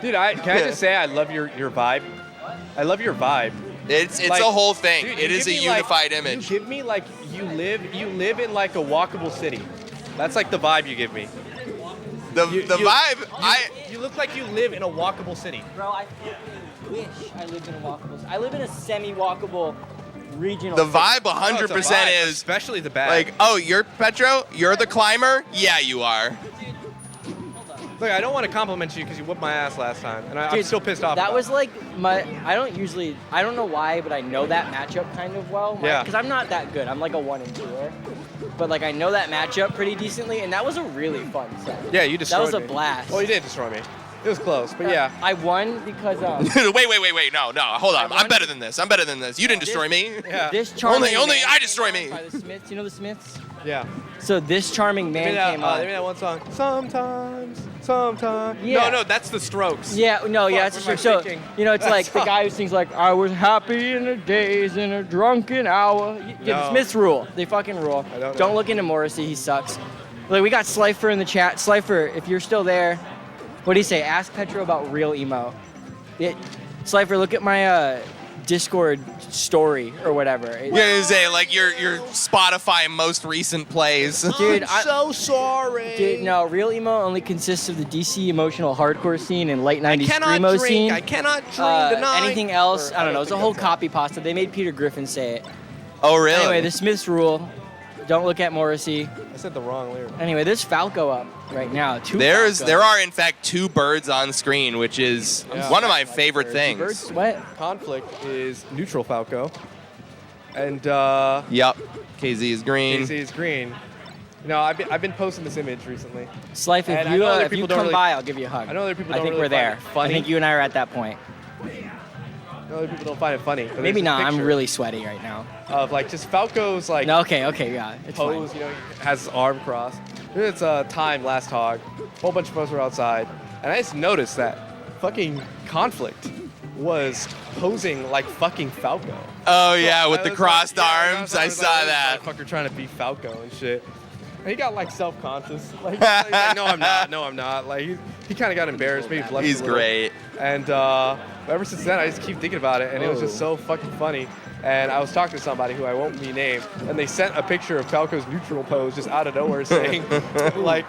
Dude, can I just say I love your vibe? I love your vibe. It's like, a whole thing. Dude, it is a unified image. You give me like you live in like a walkable city. That's like the vibe you give me. The vibe. You look like you live in a walkable city. Bro, I wish I lived in a walkable city. I live in a semi-walkable regional The city. vibe 100% is especially the bag. like, oh, you're Petro? You're the climber? Yeah, you are. Look, I don't want to compliment you because you whooped my ass last time, and I'm Dude, still pissed off. That about was it. like I don't know why, but I know that matchup kind of well. Yeah. Because I'm not that good. I'm like a 1-2-er. But like I know that matchup pretty decently, and that was a really fun set. Yeah, you destroyed me. That was a blast. Oh, you did destroy me. It was close, but yeah. I won because Wait. No. Hold on. I'm better than this. You didn't destroy me. Yeah. this charming Only man I destroy came me. out by the Smiths. You know the Smiths? Yeah. So this charming man came on. Give me that one song. Sometimes. Yeah. No, that's the Strokes. Yeah, no, yeah, Fuck, that's what am true. I So, thinking? you know, it's That like the song. guy who sings like, I was happy in the days in a drunken hour. Yeah, the No. Smiths rule. They fucking rule. I don't know. look into Morrissey, he sucks. Like, we got Slifer in the chat. Slifer, if you're still there, what do you say? Ask Petro about real emo. Slifer, look at my Discord story or whatever. You're gonna say like your Spotify most recent plays. Dude, I'm so sorry. Dude, no, real emo only consists of the DC emotional hardcore scene and late 90s I cannot screamo drink. scene. I cannot drink tonight. Anything else, Or, I don't know. It's a think whole that's copy pasta. They made Peter Griffin say it. Oh really? Anyway, the Smiths rule. Don't look at Morrissey. I said the wrong lyric. Anyway, there's Falco up right now. There Falcos. are in fact 2 birds on screen, which is Yeah. one of my favorite things. Bird sweat. Conflict is neutral Falco, and Yup. KZ is green. KZ is green. You know, I've been posting this image recently. Slife, And I know other if you people don't come really- by, I'll give you a hug. I know other people I don't think really we're there. find it funny. I think you and I are at that point. I know other people don't find it funny. but Maybe there's a not. I'm picture really sweaty right now. of like just Falco's like No, okay, yeah. It's pose. fine. You know, he has his arm crossed. It's time last hog. A whole bunch of us were outside, and I just noticed that fucking Conflict was posing like fucking Falco. Oh yeah, with I the was crossed like, yeah, arms. was I like, saw this that. Motherfucker trying to be Falco and shit. And he got like self-conscious. Like, he's like, no, I'm not. No, I'm not. Like he kind of got embarrassed. Maybe blushed He's a little. great. And ever since then, I just keep thinking about it, and it was just so fucking funny. And I was talking to somebody who I won't be named, and they sent a picture of Falco's neutral pose just out of nowhere, saying like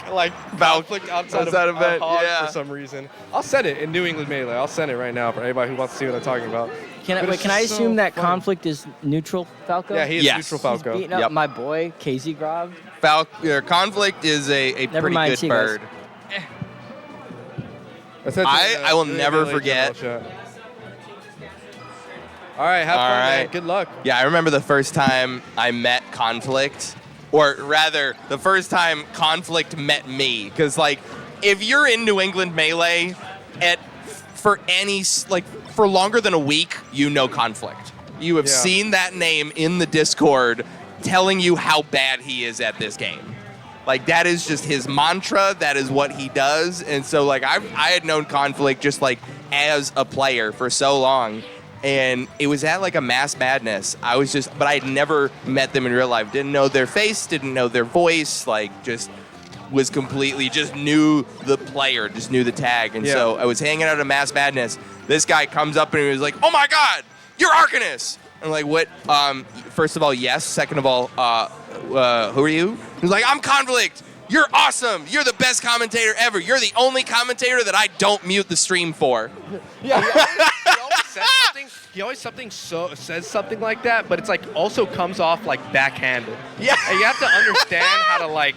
Conflict outside of it, hog yeah. for some reason. I'll send it in New England Melee. I'll send it right now for anybody who wants to see what I'm talking about. Can But it's I just assume so that funny. Conflict is neutral Falco? Yes. Yeah, he is neutral He's Falco. beating up Yep. my boy, kzgrobb. Conflict is a Never pretty mind, good see you guys. bird. I will never forget. All right, have All fun, man. right. Good luck. Yeah, I remember the first time I met Conflict, or rather, the first time Conflict met me. Because, like, if you're in New England Melee, for longer than a week, you know Conflict. You have Yeah. seen that name in the Discord telling you how bad he is at this game. Like, that is just his mantra. That is what he does. And so, like, I had known Conflict just, like, as a player for so long. And it was at, like, a Mass Madness. But I had never met them in real life. Didn't know their face, didn't know their voice, like, just was completely, just knew the player, just knew the tag. And so I was hanging out at Mass Madness. This guy comes up and he was like, oh my God, you're Arcanist. I'm like, what? First of all, yes. Second of all, who are you? He's like, I'm Conflict. You're awesome. You're the best commentator ever. You're the only commentator that I don't mute the stream for. Yeah, he always says something like that, but it's like also comes off like backhanded. Yeah. And you have to understand how to like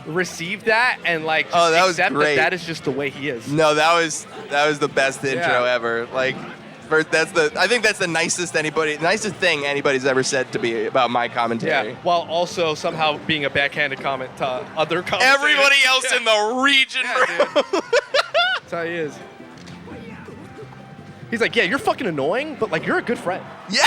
receive that and like just Oh, that was accept great. that is just the way he is. No, that was the best intro Yeah. ever. Like, I think that's the nicest thing anybody's ever said to me about my commentary. Yeah, while also somehow being a backhanded comment to other commentators. Everybody else Yeah. in the region, Yeah, bro. That's how he is. He's like, yeah, you're fucking annoying, but like you're a good friend. Yeah.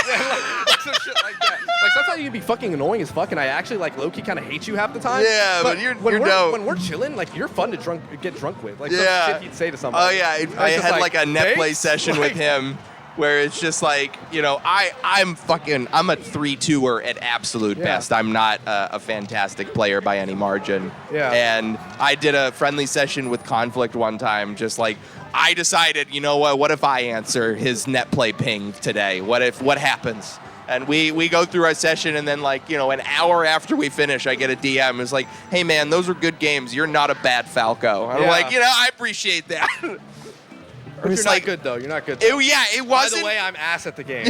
Like some shit like that. Like sometimes you can be fucking annoying as fuck, and I actually like low-key kind of hate you half the time. Yeah, but you're when we're, dope. When we're chilling, like you're fun to get drunk with. Like Yeah. some shit you'd say to somebody. Oh yeah, I It's just had like a net thanks. play session with Like, him. where it's just like, you know, I'm a 3-2er at absolute best. I'm not a fantastic player by any margin. Yeah. And I did a friendly session with Conflict one time, just like, I decided, you know what if I answer his net play ping today? What happens? And we go through our session, and then, like, you know, an hour after we finish, I get a DM. It's like, hey, man, those are good games. You're not a bad Falco. And I'm like, you know, I appreciate that. But you're not good, though. You're not good, though. It wasn't. By the way, I'm ass at the game.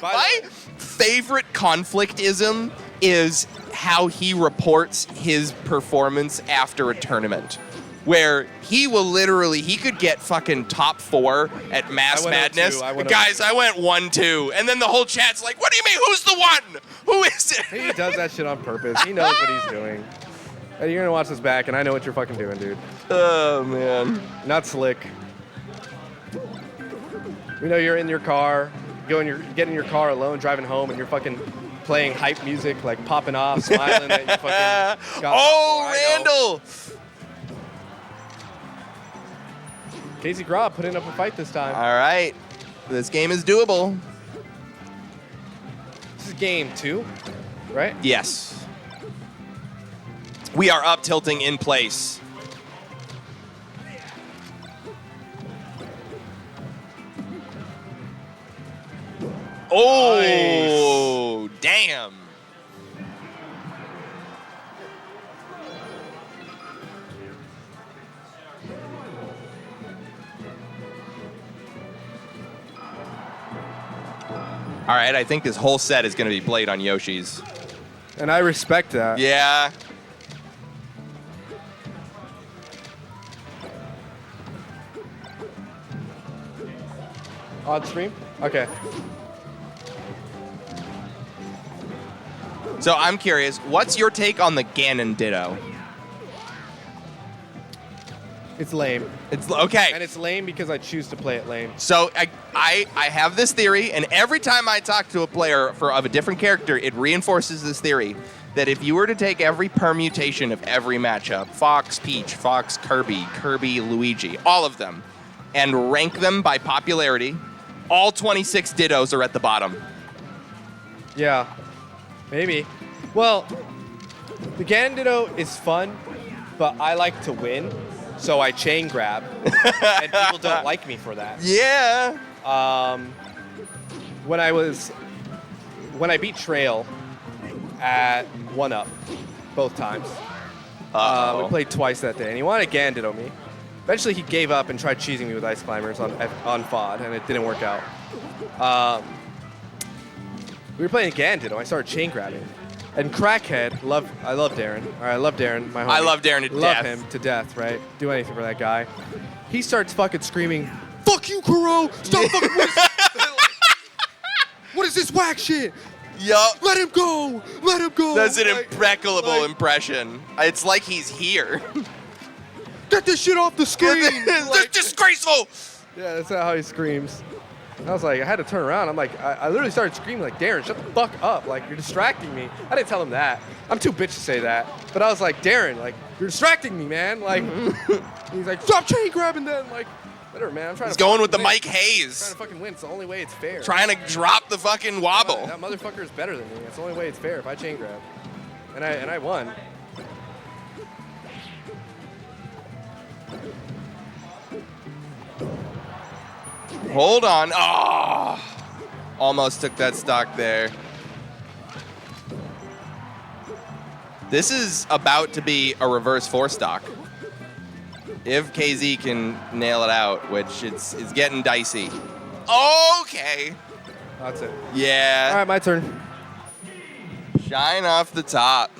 My favorite conflictism is how he reports his performance after a tournament. Where he could get fucking top 4 at Mass Madness. Guys, I went 1-2. And then the whole chat's like, what do you mean? Who's the one? Who is it? He does that shit on purpose. He knows what he's doing. Hey, you're going to watch this back, and I know what you're fucking doing, dude. Oh, man. Not slick. We know you're in your car, getting in your car alone, driving home, and you're fucking playing hype music, like popping off, smiling that you fucking got. Oh, Randall! kzgrobb putting up a fight this time. All right. This game is doable. This is game 2, right? Yes. We are up tilting in place. Oh, nice. Damn. All right, I think this whole set is going to be played on Yoshi's. And I respect that. Yeah. On stream? Okay. So I'm curious, what's your take on the Ganon Ditto? It's lame. It's okay. And it's lame because I choose to play it lame. So I have this theory, and every time I talk to a player of a different character, it reinforces this theory that if you were to take every permutation of every matchup, Fox Peach, Fox Kirby, Kirby Luigi, all of them, and rank them by popularity, all 26 Dittos are at the bottom. Yeah, maybe. Well, the Ganon Ditto is fun, but I like to win. So I chain grab, and people don't like me for that. Yeah. When I beat Trail at 1-up, both times. We played twice that day, and he wanted a Ganon Ditto me. Eventually, he gave up and tried cheesing me with Ice Climbers on FOD, and it didn't work out. We were playing Ganon Ditto. I started chain grabbing. And Crackhead, I love Darren. All right, I love Darren, my homie. I love Darren to death. Love him to death, right? Do anything for that guy. He starts fucking screaming, "Fuck you, Kuro! Stop fucking what is this whack shit? Yup. Let him go! Let him go!" That's an impeccable impression. It's like he's here. Get this shit off the screen! That's disgraceful! Yeah, that's how he screams. I was like, I had to turn around. I'm like, I literally started screaming like, Darren, shut the fuck up. Like, you're distracting me. I didn't tell him that. I'm too bitch to say that. But I was like, Darren, like, you're distracting me, man. Like, he's like, stop chain grabbing then. Like, whatever, man. I'm trying He's to going with the win. Mike I'm Hayes. trying to fucking win. It's the only way it's fair. Trying to drop the fucking wobble. That motherfucker is better than me. It's the only way it's fair if I chain grab. And I won. Hold on. Oh, almost took that stock there. This is about to be a reverse 4-stock. If KZ can nail it out, which it's getting dicey. Okay. That's it. Yeah. All right, my turn. Shine off the top.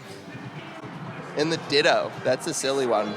And the Ditto. That's a silly one.